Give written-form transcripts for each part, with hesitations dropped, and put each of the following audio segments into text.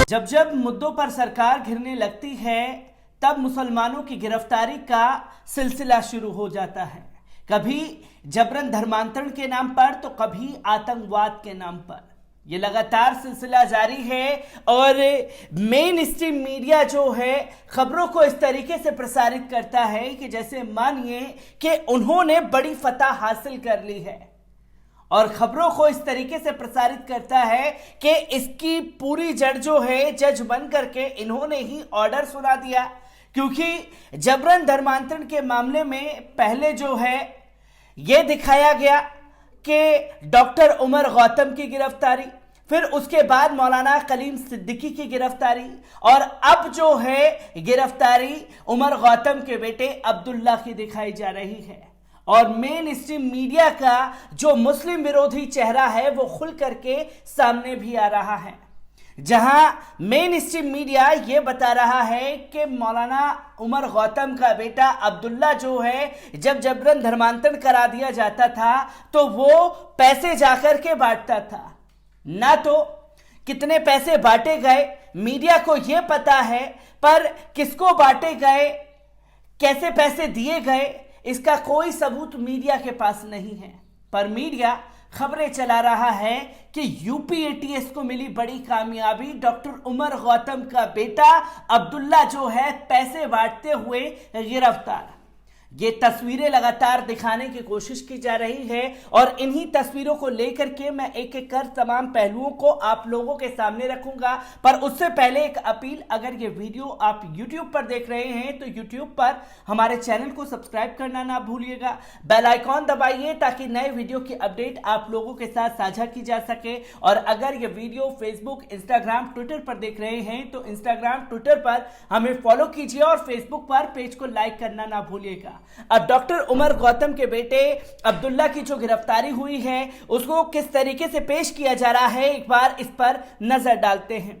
जब जब मुद्दों पर सरकार घिरने लगती है तब मुसलमानों की गिरफ्तारी का सिलसिला शुरू हो जाता है। कभी जबरन धर्मांतरण के नाम पर तो कभी आतंकवाद के नाम पर। यह लगातार सिलसिला जारी है और मेन स्ट्रीम मीडिया जो है खबरों को इस तरीके से प्रसारित करता है कि जैसे मानिए कि उन्होंने बड़ी फतह हासिल कर ली है, और खबरों को इस तरीके से प्रसारित करता है कि इसकी पूरी जड़ जो है जज बन करके इन्होंने ही ऑर्डर सुना दिया। क्योंकि जबरन धर्मांतरण के मामले में पहले जो है यह दिखाया गया कि डॉक्टर उमर गौतम की गिरफ्तारी, फिर उसके बाद मौलाना कलीम सिद्दीकी की गिरफ्तारी, और अब जो है गिरफ्तारी उमर गौतम के बेटे अब्दुल्ला की दिखाई जा रही है। और मेन स्ट्रीम मीडिया का जो मुस्लिम विरोधी चेहरा है वो खुल करके सामने भी आ रहा है, जहां मेन स्ट्रीम मीडिया ये बता रहा है कि मौलाना उमर गौतम का बेटा अब्दुल्ला जो है जब जबरन धर्मांतरण करा दिया जाता था तो वो पैसे जाकर के बांटता था। ना तो कितने पैसे बांटे गए मीडिया को यह पता है, पर किसको बांटे गए, कैसे पैसे दिए गए, इसका कोई सबूत मीडिया के पास नहीं है। पर मीडिया खबरें चला रहा है कि यूपी एटीएस को मिली बड़ी कामयाबी, डॉक्टर उमर गौतम का बेटा अब्दुल्ला जो है पैसे बांटते हुए गिरफ्तार। ये तस्वीरें लगातार दिखाने की कोशिश की जा रही है और इन्हीं तस्वीरों को लेकर के मैं एक एक कर तमाम पहलुओं को आप लोगों के सामने रखूंगा। पर उससे पहले एक अपील, अगर ये वीडियो आप YouTube पर देख रहे हैं तो YouTube पर हमारे चैनल को सब्सक्राइब करना ना भूलिएगा, बेल आइकॉन दबाइए ताकि नए वीडियो की अपडेट आप लोगों के साथ साझा की जा सके। और अगर ये वीडियो फेसबुक, इंस्टाग्राम, ट्विटर पर देख रहे हैं तो इंस्टाग्राम, ट्विटर पर हमें फॉलो कीजिए और फेसबुक पर पेज को लाइक करना ना भूलिएगा। अब डॉक्टर उमर गौतम के बेटे अब्दुल्ला की जो गिरफ्तारी हुई है उसको किस तरीके से पेश किया जा रहा है, एक बार इस पर नजर डालते हैं।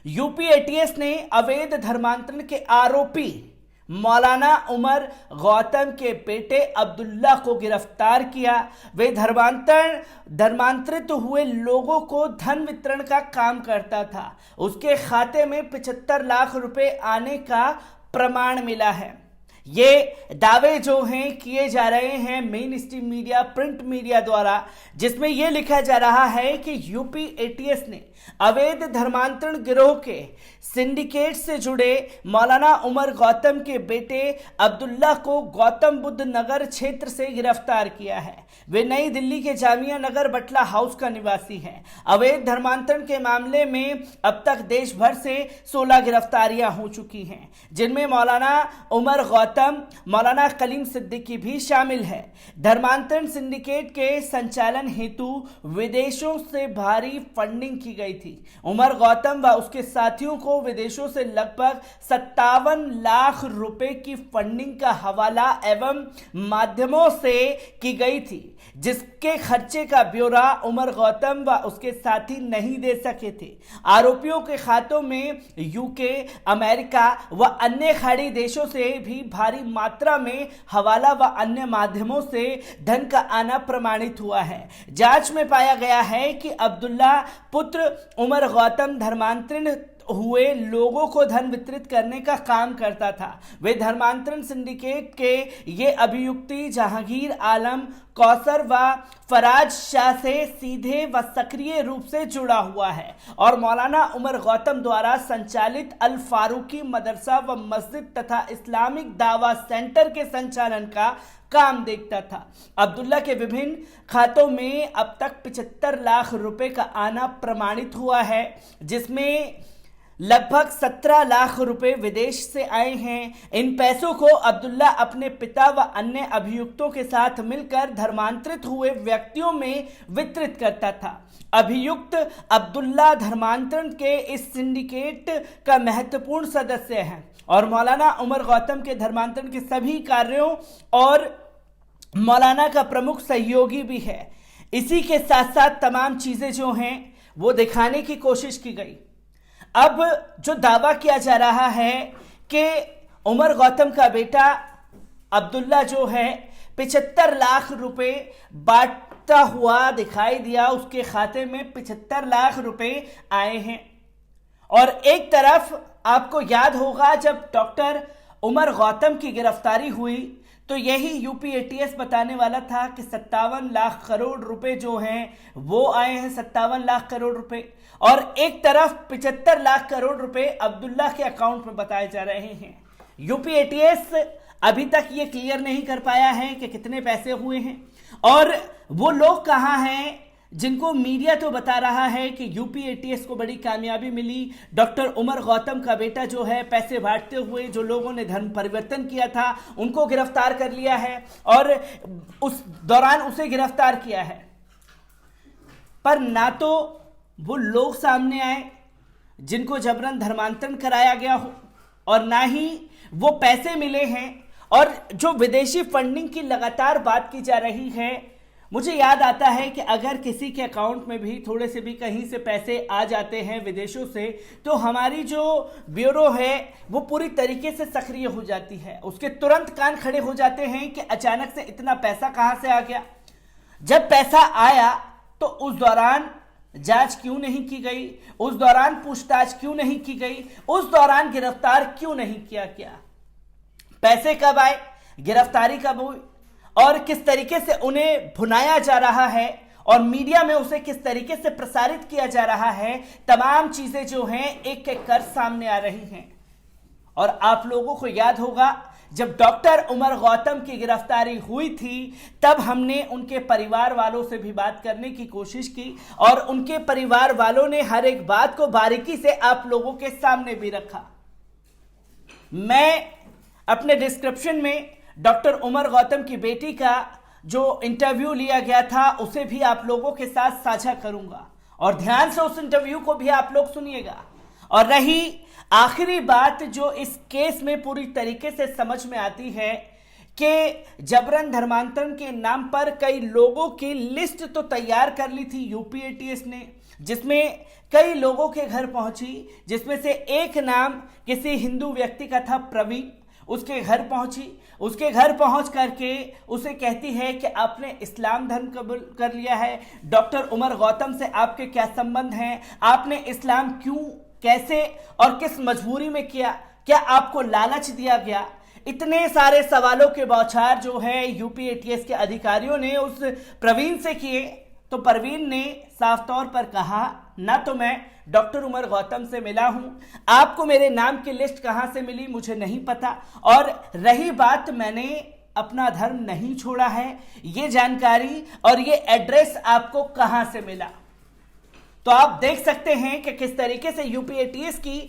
यूपी एटीएस ने अवैध धर्मांतरण के आरोपी मौलाना उमर गौतम के बेटे अब्दुल्ला को गिरफ्तार किया। वे धर्मांतरित हुए लोगों को धन वितरण का काम करता था। उसके खाते में 75 लाख रुपए आने का प्रमाण मिला है। ये दावे जो हैं किए जा रहे हैं main stream media, print media द्वारा, जिसमें यह लिखा जा रहा है कि यूपी एटीएस ने अवैध धर्मांतरण गिरोह के सिंडिकेट से जुड़े मौलाना उमर गौतम के बेटे अब्दुल्ला को गौतम बुद्ध नगर क्षेत्र से गिरफ्तार किया है। वे नई दिल्ली के जामिया नगर बटला हाउस का निवासी है। अवैध धर्मांतरण के मामले में अब तक देश भर से 16 गिरफ्तारियां हो चुकी हैं, जिनमें मौलाना उमर गौतम, मौलाना कलीम सिद्दीकी भी शामिल है। धर्मांतरण सिंडिकेट के संचालन हेतु विदेशों से भारी फंडिंग की गई थी। उमर गौतम व उसके साथियों को विदेशों से लगभग 57 लाख रुपए की फंडिंग का हवाला एवं माध्यमों से की गई थी, जिसके खर्चे का ब्यौरा उमर गौतम व उसके साथी नहीं दे सके थे। आरोपियों के खातों में यूके, अमेरिका व अन्य खाड़ी देशों से भी भारी मात्रा में हवाला व अन्य माध्यमों से धन का आना प्रमाणित हुआ है। जांच में पाया गया है कि अब्दुल्ला पुत्र उमर गौतम धर्मांतरण हुए लोगों को धन वितरित करने का काम करता था। वे धर्मांतरण सिंडिकेट के ये अभियुक्ति जहांगीर आलम, कौसर व फराज शाह से सीधे व सक्रिय रूप से जुड़ा हुआ है और मौलाना उमर गौतम द्वारा संचालित अल फारूकी मदरसा व मस्जिद तथा इस्लामिक दावा सेंटर के संचालन का काम देखता था। अब्दुल्ला के विभिन्न खातों में अब तक 75 लाख रुपए का आना प्रमाणित हुआ है, जिसमें लगभग 17 लाख रुपए विदेश से आए हैं। इन पैसों को अब्दुल्ला अपने पिता व अन्य अभियुक्तों के साथ मिलकर धर्मांतरित हुए व्यक्तियों में वितरित करता था। अभियुक्त अब्दुल्ला धर्मांतरण के इस सिंडिकेट का महत्वपूर्ण सदस्य है और मौलाना उमर गौतम के धर्मांतरण के सभी कार्यों और मौलाना का प्रमुख सहयोगी भी है। इसी के साथ साथ तमाम चीजें जो हैं वो दिखाने की कोशिश की गई। अब जो दावा किया जा रहा है कि उमर गौतम का बेटा अब्दुल्ला जो है 75 लाख रुपए बांटता हुआ दिखाई दिया, उसके खाते में 75 लाख रुपए आए हैं और एक तरफ आपको याद होगा जब डॉक्टर उमर गौतम की गिरफ्तारी हुई तो यही यूपी एटीएस बताने वाला था कि 57 लाख करोड़ रुपए जो हैं वो आए हैं, 57 लाख करोड़ रुपए, और एक तरफ 75 लाख करोड़ रुपए अब्दुल्ला के अकाउंट में बताए जा रहे हैं। यूपी एटीएस अभी तक ये क्लियर नहीं कर पाया है कि कितने पैसे हुए हैं और वो लोग कहाँ हैं जिनको मीडिया तो बता रहा है कि यूपी एटीएस को बड़ी कामयाबी मिली, डॉक्टर उमर गौतम का बेटा जो है पैसे बांटते हुए जो लोगों ने धर्म परिवर्तन किया था उनको गिरफ्तार कर लिया है और उस दौरान उसे गिरफ्तार किया है, पर ना तो वो लोग सामने आए जिनको जबरन धर्मांतरण कराया गया हो और ना ही वो पैसे मिले हैं। और जो विदेशी फंडिंग की लगातार बात की जा रही है, मुझे याद आता है कि अगर किसी के अकाउंट में भी थोड़े से भी कहीं से पैसे आ जाते हैं विदेशों से तो हमारी जो ब्यूरो है वो पूरी तरीके से सक्रिय हो जाती है, उसके तुरंत कान खड़े हो जाते हैं कि अचानक से इतना पैसा कहां से आ गया। जब पैसा आया तो उस दौरान जांच क्यों नहीं की गई, उस दौरान पूछताछ क्यों नहीं की गई, उस दौरान गिरफ्तार क्यों नहीं किया गया। पैसे कब आए, गिरफ्तारी कब हुई और किस तरीके से उन्हें भुनाया जा रहा है और मीडिया में उसे किस तरीके से प्रसारित किया जा रहा है, तमाम चीजें जो हैं एक एक कर सामने आ रही हैं। और आप लोगों को याद होगा जब डॉक्टर उमर गौतम की गिरफ्तारी हुई थी तब हमने उनके परिवार वालों से भी बात करने की कोशिश की और उनके परिवार वालों ने हर एक बात को बारीकी से आप लोगों के सामने भी रखा। मैं अपने डिस्क्रिप्शन में डॉक्टर उमर गौतम की बेटी का जो इंटरव्यू लिया गया था उसे भी आप लोगों के साथ साझा करूंगा और ध्यान से उस इंटरव्यू को भी आप लोग सुनिएगा। और रही आखिरी बात जो इस केस में पूरी तरीके से समझ में आती है कि जबरन धर्मांतरण के नाम पर कई लोगों की लिस्ट तो तैयार कर ली थी यूपी एटीएस ने, जिसमें कई लोगों के घर पहुंची, जिसमें से एक नाम किसी हिंदू व्यक्ति का था प्रवीण, उसके घर पहुंची, उसके घर पहुंच करके उसे कहती है कि आपने इस्लाम धर्म कबूल कर लिया है, डॉक्टर उमर गौतम से आपके क्या संबंध हैं, आपने इस्लाम क्यों, कैसे और किस मजबूरी में किया, क्या आपको लालच दिया गया। इतने सारे सवालों के बौछार जो है यूपी एटीएस के अधिकारियों ने उस प्रवीण से किए तो प्रवीण ने साफ तौर पर कहा ना तो मैं डॉक्टर उमर गौतम से मिला हूं, आपको मेरे नाम की लिस्ट कहां से मिली मुझे नहीं पता, और रही बात मैंने अपना धर्म नहीं छोड़ा है, ये जानकारी और ये एड्रेस आपको कहां से मिला। तो आप देख सकते हैं कि किस तरीके से यूपी एटीएस की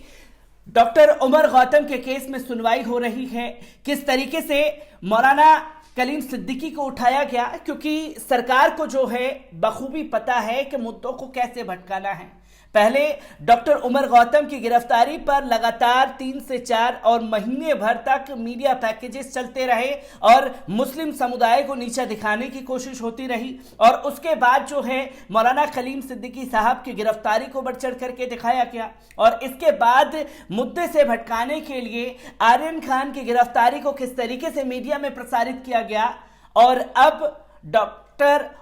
डॉक्टर उमर गौतम के केस में सुनवाई हो रही है, किस तरीके से मौलाना कलीम सिद्दीकी को उठाया गया, क्योंकि सरकार को जो है बखूबी पता है कि मुद्दों को कैसे भटकाना है। पहले डॉक्टर उमर गौतम की गिरफ्तारी पर लगातार 3 से 4 और महीने भर तक मीडिया पैकेजेस चलते रहे और मुस्लिम समुदाय को नीचा दिखाने की कोशिश होती रही और उसके बाद जो है मौलाना कलीम सिद्दीकी साहब की गिरफ्तारी को बढ़ चढ़ करके दिखाया गया और इसके बाद मुद्दे से भटकाने के लिए आर्यन खान की गिरफ्तारी को किस तरीके से मीडिया में प्रसारित किया गया और अब डॉक्टर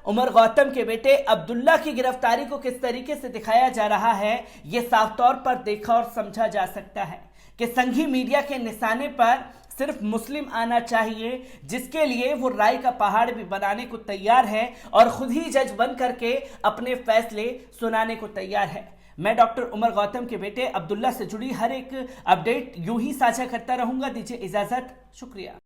उमर गौतम के बेटे अब्दुल्ला की गिरफ्तारी को किस तरीके से दिखाया जा रहा है, यह साफ तौर पर देखा और समझा जा सकता है कि संघी मीडिया के निशाने पर सिर्फ मुस्लिम आना चाहिए, जिसके लिए वो राय का पहाड़ भी बनाने को तैयार है और खुद ही जज बन करके अपने फैसले सुनाने को तैयार है। मैं डॉक्टर उमर गौतम के बेटे अब्दुल्ला से जुड़ी हर एक अपडेट यूं ही साझा करता रहूंगा। दीजिए इजाजत, शुक्रिया।